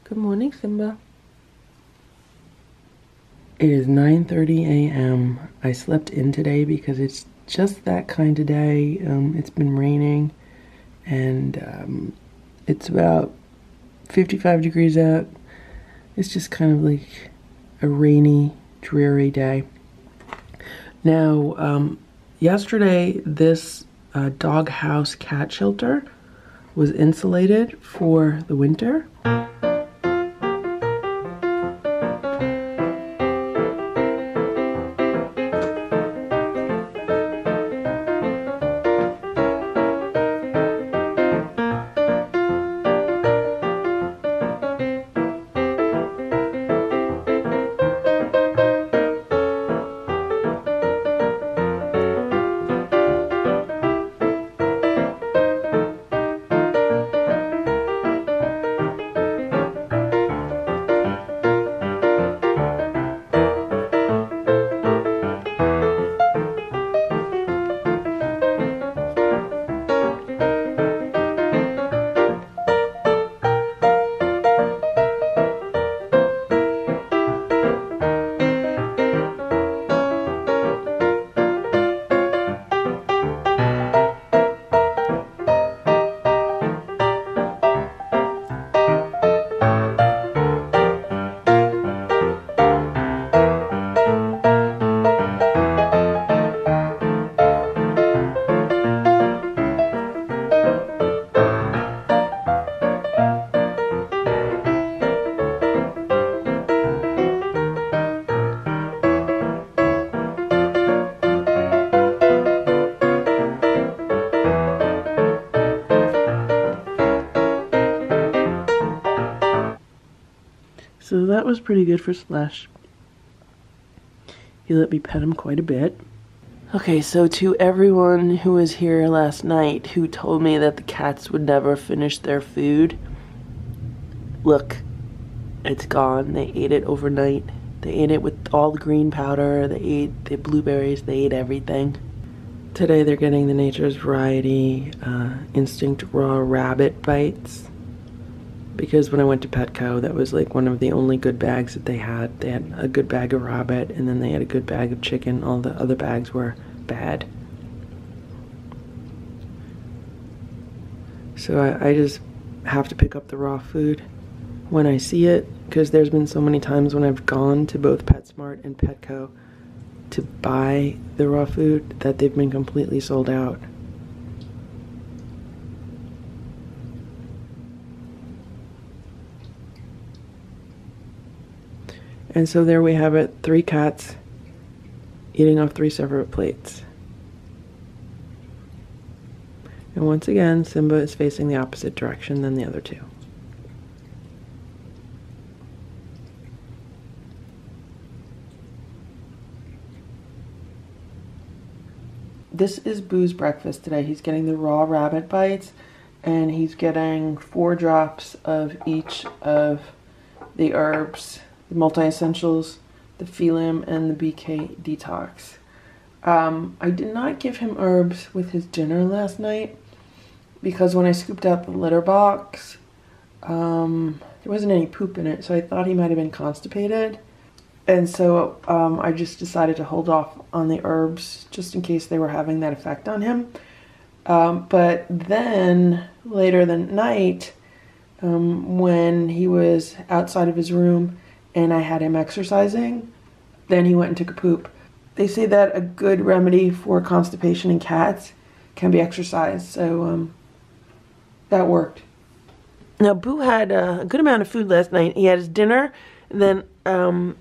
Good morning, Simba. It is 9:30 a.m. I slept in today because it's just that kind of day. It's been raining and it's about 55 degrees out. It's just kind of like a rainy, dreary day. Now, yesterday this doghouse cat shelter was insulated for the winter. So that was pretty good for Slash. He let me pet him quite a bit. Okay, so to everyone who was here last night who told me that the cats would never finish their food, look, it's gone. They ate it overnight. They ate it with all the green powder. They ate the blueberries. They ate everything. Today they're getting the Nature's Variety Instinct Raw Rabbit Bites. Because when I went to Petco, that was like one of the only good bags that they had. They had a good bag of rabbit, and then they had a good bag of chicken. All the other bags were bad. So I just have to pick up the raw food when I see it, because there's been so many times when I've gone to both PetSmart and Petco to buy the raw food that they've been completely sold out. And so there we have it, 3 cats eating off 3 separate plates. And once again, Simba is facing the opposite direction than the other 2. This is Boo's breakfast today. He's getting the raw rabbit bites, and he's getting 4 drops of each of the herbs, the multi-essentials, the Phelim, and the BK Detox. I did not give him herbs with his dinner last night because when I scooped out the litter box, there wasn't any poop in it, so I thought he might have been constipated. And so I just decided to hold off on the herbs just in case they were having that effect on him. But then later that night, when he was outside of his room and I had him exercising, then he went and took a poop. They say that a good remedy for constipation in cats can be exercise, so that worked. Now, Boo had a good amount of food last night. He had his dinner, and then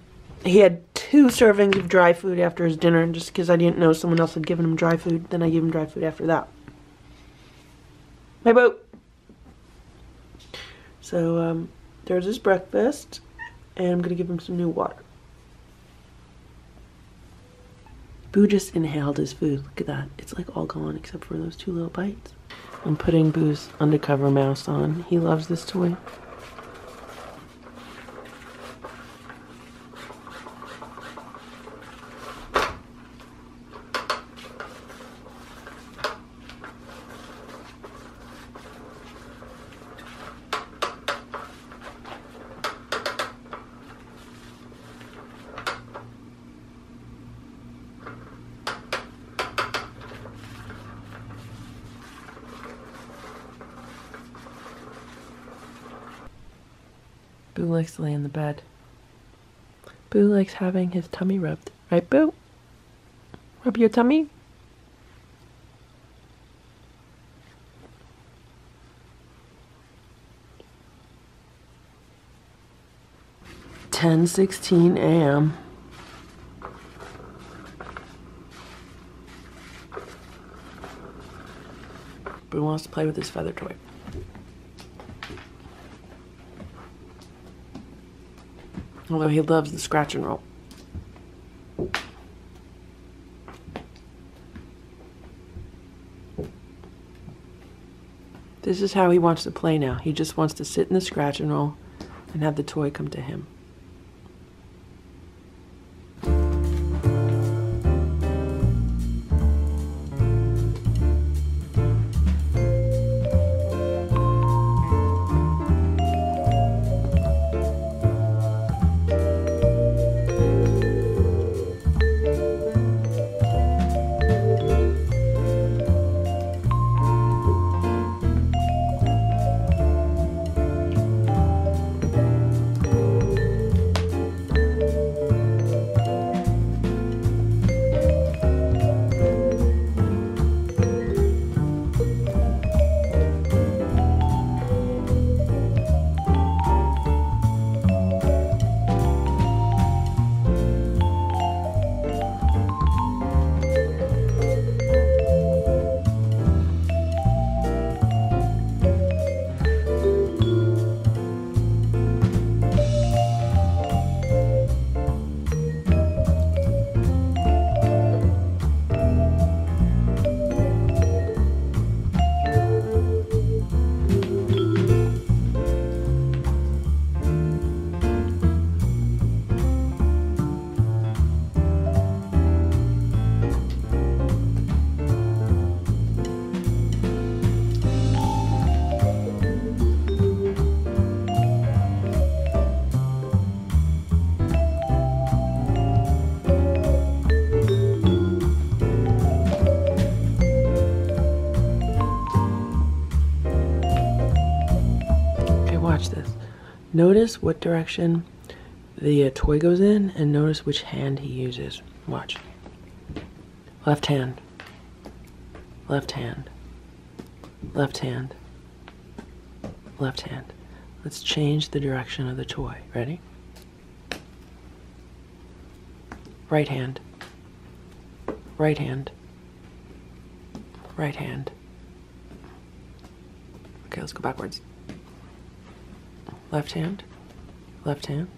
he had 2 servings of dry food after his dinner, and just because I didn't know someone else had given him dry food, then I gave him dry food after that. Hey, Boo! So, there's his breakfast. And I'm going to give him some new water. Boo just inhaled his food. Look at that. It's like all gone except for those 2 little bites. I'm putting Boo's undercover mouse on. He loves this toy. Boo likes to lay in the bed. Boo likes having his tummy rubbed. Right, Boo? Rub your tummy? "10:16 a.m. Boo wants to play with his feather toy. Although he loves the scratch and roll. This is how he wants to play now. He just wants to sit in the scratch and roll and have the toy come to him. Watch this. Notice what direction the toy goes in and notice which hand he uses. Watch. Left hand. Left hand. Left hand. Left hand. Let's change the direction of the toy. Ready? Right hand. Right hand. Right hand. Okay, let's go backwards. Left hand, left hand.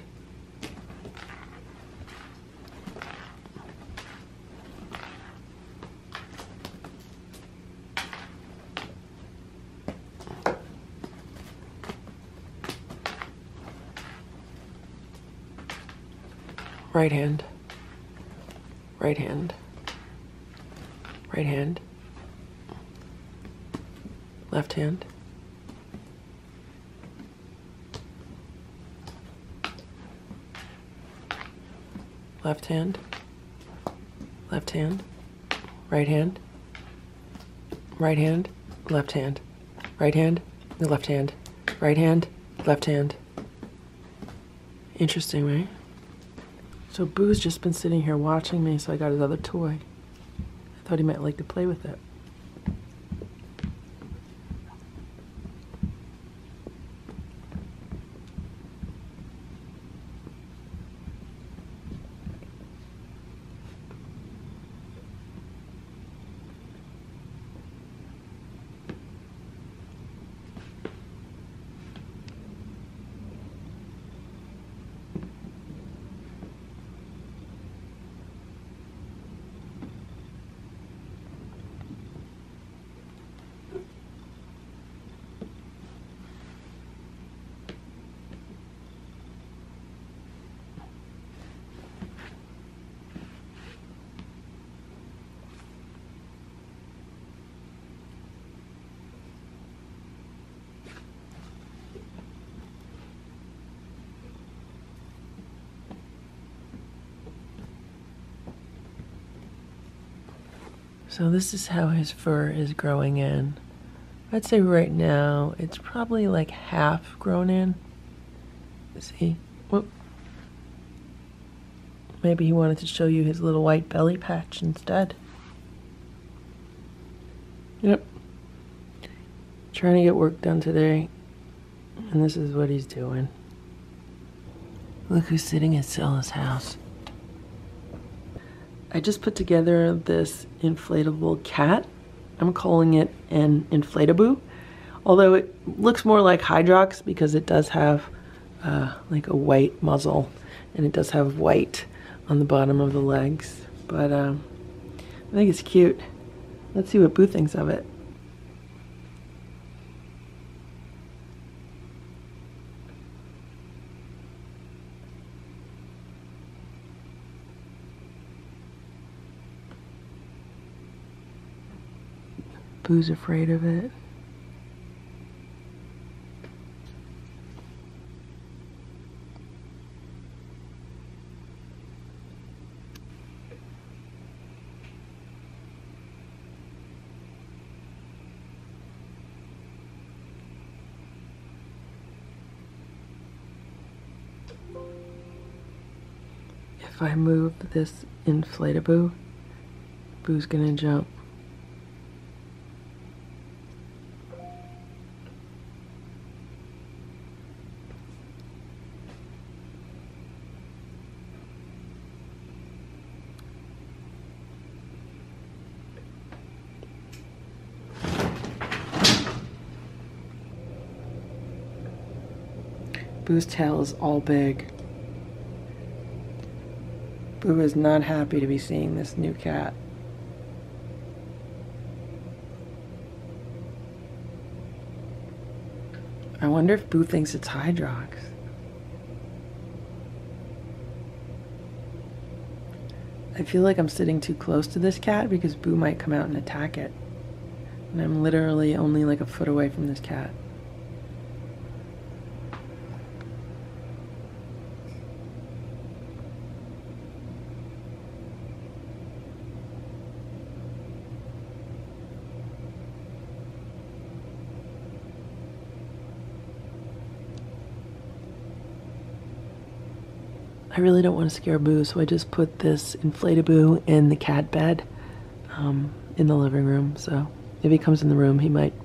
Right hand, right hand, right hand, left hand. Left hand, left hand, right hand, right hand, left hand, right hand, left hand, right hand, left hand. Interesting, right? So Boo's just been sitting here watching me, so I got his other toy. I thought he might like to play with it. So this is how his fur is growing in. I'd say right now it's probably like half grown in. See? Whoop. Maybe he wanted to show you his little white belly patch instead. Yep. Trying to get work done today, and this is what he's doing. Look who's sitting at Stella's house. I just put together this inflatable cat. I'm calling it an Inflate-A-Boo, although it looks more like Hydrox because it does have like a white muzzle, and it does have white on the bottom of the legs. But I think it's cute. Let's see what Boo thinks of it. Boo's afraid of it. If I move this Inflate-A-Boo, Boo's gonna jump. Boo's tail is all big. Boo is not happy to be seeing this new cat. I wonder if Boo thinks it's Hydrox. I feel like I'm sitting too close to this cat because Boo might come out and attack it. And I'm literally only like a foot away from this cat. I really don't want to scare Boo, so I just put this Inflate-A-Boo in the cat bed in the living room. So if he comes in the room, he might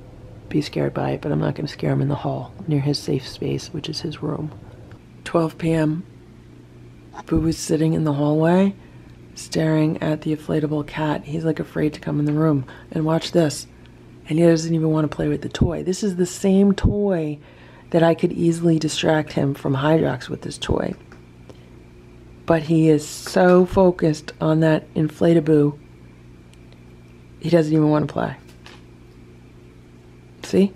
be scared by it, but I'm not going to scare him in the hall near his safe space, which is his room. 12 p.m. Boo is sitting in the hallway staring at the inflatable cat. He's like afraid to come in the room. And watch this. And he doesn't even want to play with the toy. This is the same toy that I could easily distract him from Hydrox with this toy. But he is so focused on that Inflate-A-Boo, he doesn't even want to play. See?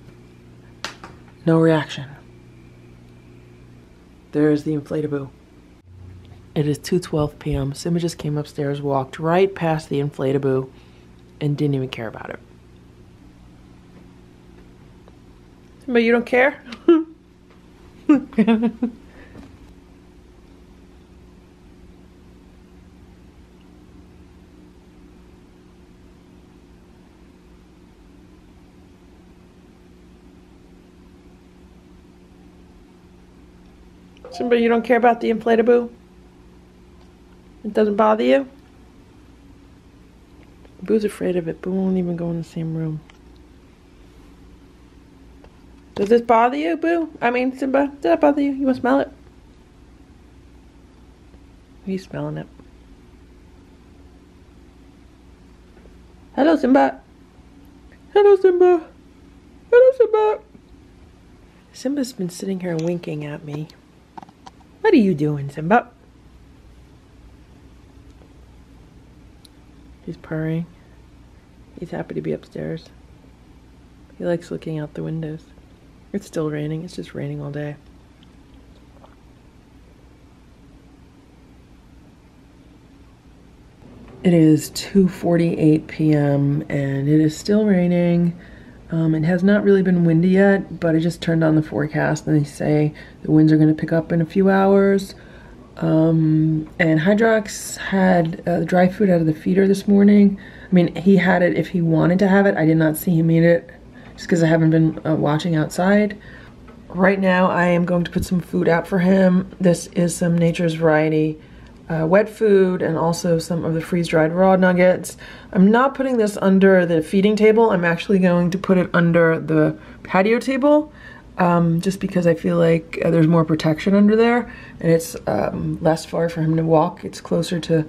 No reaction. There's the Inflate-A-Boo. It is 2:12 p.m. Simba just came upstairs, walked right past the Inflate-A-Boo, and didn't even care about it. Simba, you don't care? Simba, you don't care about the Inflate-A-Boo? It doesn't bother you? Boo's afraid of it. Boo won't even go in the same room. Does this bother you, Boo? I mean, Simba, does that bother you? You want to smell it? He's smelling it. Hello, Simba. Hello, Simba. Hello, Simba. Simba's been sitting here winking at me. What are you doing, Simba? He's purring. He's happy to be upstairs. He likes looking out the windows. It's still raining. It's just raining all day. It is 2:48 p.m. and it is still raining. It has not really been windy yet, but I just turned on the forecast and they say the winds are going to pick up in a few hours. And Hydrox had the dry food out of the feeder this morning. I mean, he had it if he wanted to have it. I did not see him eat it just because I haven't been watching outside. Right now I am going to put some food out for him. This is some Nature's Variety wet food and also some of the freeze-dried raw nuggets. I'm not putting this under the feeding table. I'm actually going to put it under the patio table just because I feel like there's more protection under there and it's less far for him to walk. It's closer to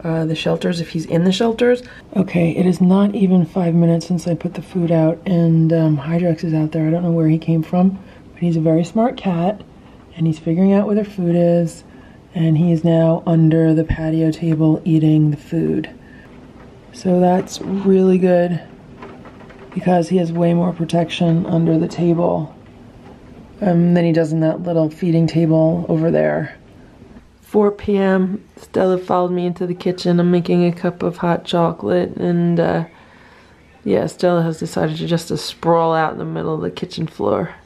the shelters if he's in the shelters. Okay, it is not even 5 minutes since I put the food out and Hydrex is out there. I don't know where he came from, but he's a very smart cat and he's figuring out where their food is. And he is now under the patio table eating the food. So that's really good because he has way more protection under the table than he does in that little feeding table over there. 4 p.m. Stella followed me into the kitchen. I'm making a cup of hot chocolate and yeah, Stella has decided to just sprawl out in the middle of the kitchen floor.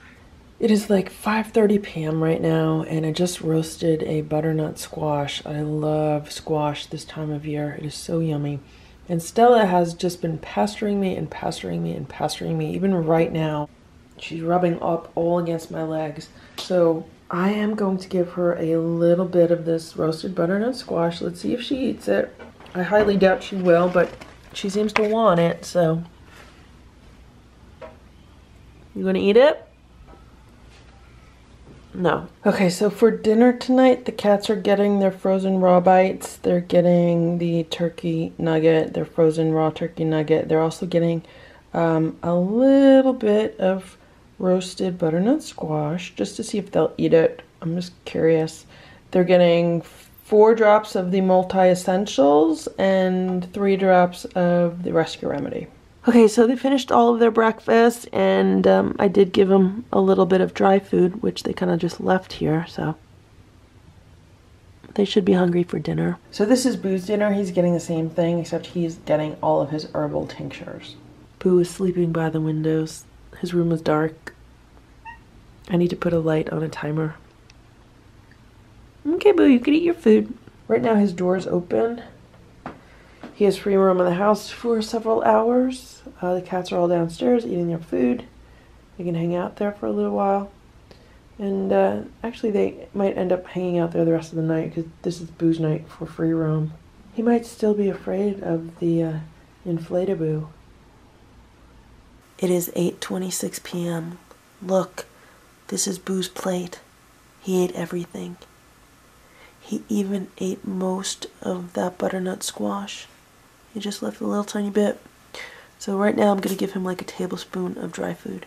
It is like 5:30 p.m. right now, and I just roasted a butternut squash. I love squash this time of year. It is so yummy. And Stella has just been pestering me and pestering me and pestering me. Even right now, she's rubbing up all against my legs. So I am going to give her a little bit of this roasted butternut squash. Let's see if she eats it. I highly doubt she will, but she seems to want it, so. You gonna eat it? No. Okay, so for dinner tonight, the cats are getting their frozen raw bites. They're getting the turkey nugget, their frozen raw turkey nugget. They're also getting a little bit of roasted butternut squash just to see if they'll eat it. I'm just curious. They're getting 4 drops of the multi-essentials and 3 drops of the rescue remedy. Okay, so they finished all of their breakfast, and I did give them a little bit of dry food, which they kind of just left here, so they should be hungry for dinner. So this is Boo's dinner. He's getting the same thing, except he's getting all of his herbal tinctures. Boo is sleeping by the windows. His room is dark. I need to put a light on a timer. Okay, Boo, you can eat your food. Right now his door is open. He has free roam in the house for several hours. The cats are all downstairs eating their food. They can hang out there for a little while. And actually they might end up hanging out there the rest of the night because this is Boo's night for free roam. He might still be afraid of the Inflate-A-Boo. It is 8:26 p.m. Look, this is Boo's plate. He ate everything. He even ate most of that butternut squash. He just left a little tiny bit. So right now I'm going to give him like a tablespoon of dry food.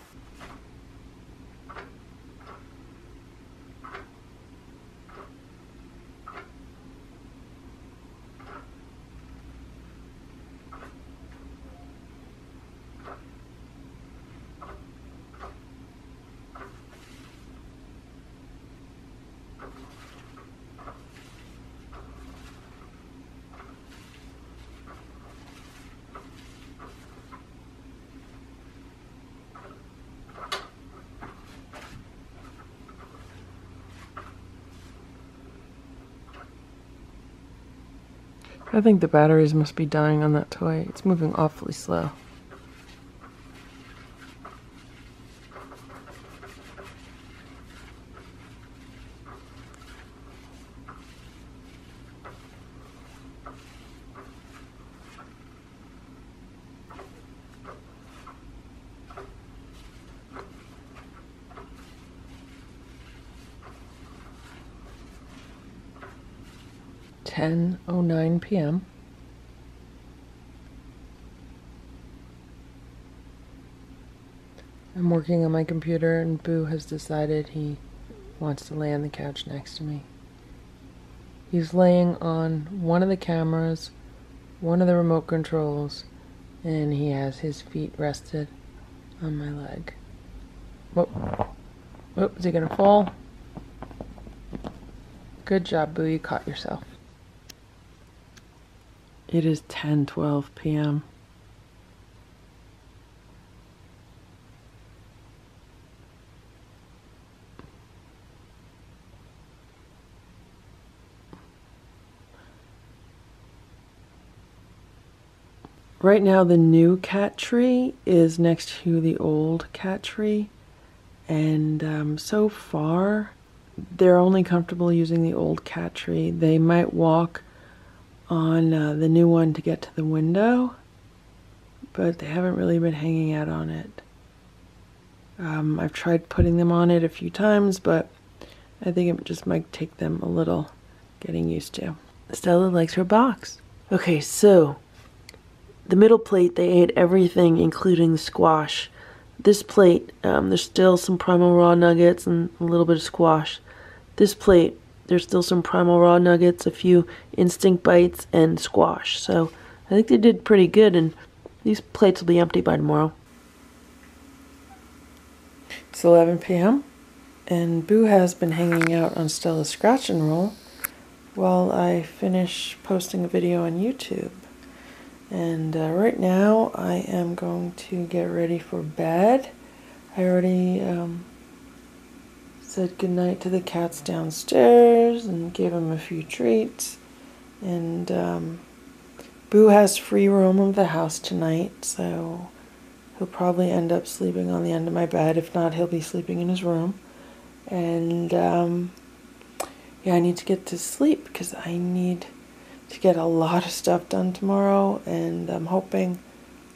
I think the batteries must be dying on that toy. It's moving awfully slow. (10:09 p.m.) I'm working on my computer and Boo has decided he wants to lay on the couch next to me. He's laying on one of the cameras, one of the remote controls, and he has his feet rested on my leg. Whoop. Whoop, is he gonna fall? Good job, Boo, you caught yourself. It is 10:12 p.m. Right now the new cat tree is next to the old cat tree, And so far, they're only comfortable using the old cat tree. They might walk on the new one to get to the window, but they haven't really been hanging out on it. I've tried putting them on it a few times, but I think it just might take them a little getting used to. Stella likes her box. Okay, so the middle plate, they ate everything, including the squash. This plate, there's still some primal raw nuggets and a little bit of squash. This plate, there's still some primal raw nuggets, a few instinct bites, and squash. So I think they did pretty good, and these plates will be empty by tomorrow. It's 11 p.m. and Boo has been hanging out on Stella's scratch and roll while I finish posting a video on YouTube. And right now I am going to get ready for bed. I already said goodnight to the cats downstairs and gave them a few treats. And Boo has free roam of the house tonight, so he'll probably end up sleeping on the end of my bed. If not, he'll be sleeping in his room. And yeah, I need to get to sleep because I need to get a lot of stuff done tomorrow, and I'm hoping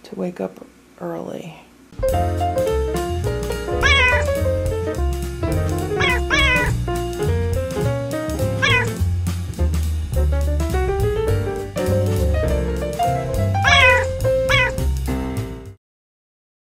to wake up early.